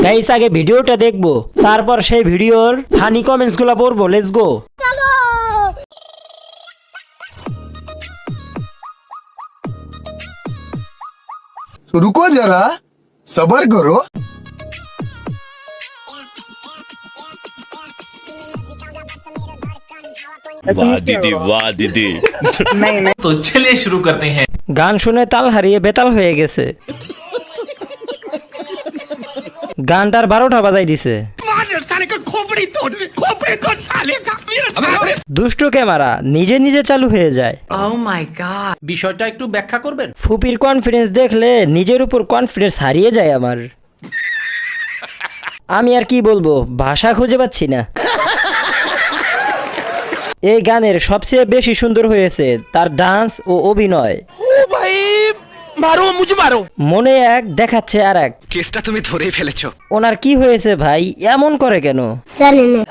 Guys আগে ভিডিওটা দেখবো, তারপর সেই ভিডিওর ফানি কমেন্টস গুলা পড়বো। Let's go. रुको जरा सबर करो। वाह दीदी वाह दीदी। तो चलिए शुरू करते हैं। গান শুনে তাল হারিয়ে বেতাল হয়ে গেছে। গানটার 12টা বাজাই দিছে। দুষ্টু ক্যামেরা নিজে নিজে চালু হয়ে যায়। বিষয়টা একটু ব্যাখ্যা করবেন। ফুপির কনফিডেন্স দেখলে নিজের উপর কনফিডেন্স হারিয়ে যায় আমার। আমি আর কি বলবো, ভাষা খুঁজে পাচ্ছি না। এই গানের সবচেয়ে বেশি সুন্দর হয়েছে তার ডান্স ও অভিনয়। মনে এক দেখাচ্ছে আর এক। কেসটা তুমি ধরেই ফেলেছো। ওনার কি হয়েছে ভাই, এমন করে কেন? জানি না।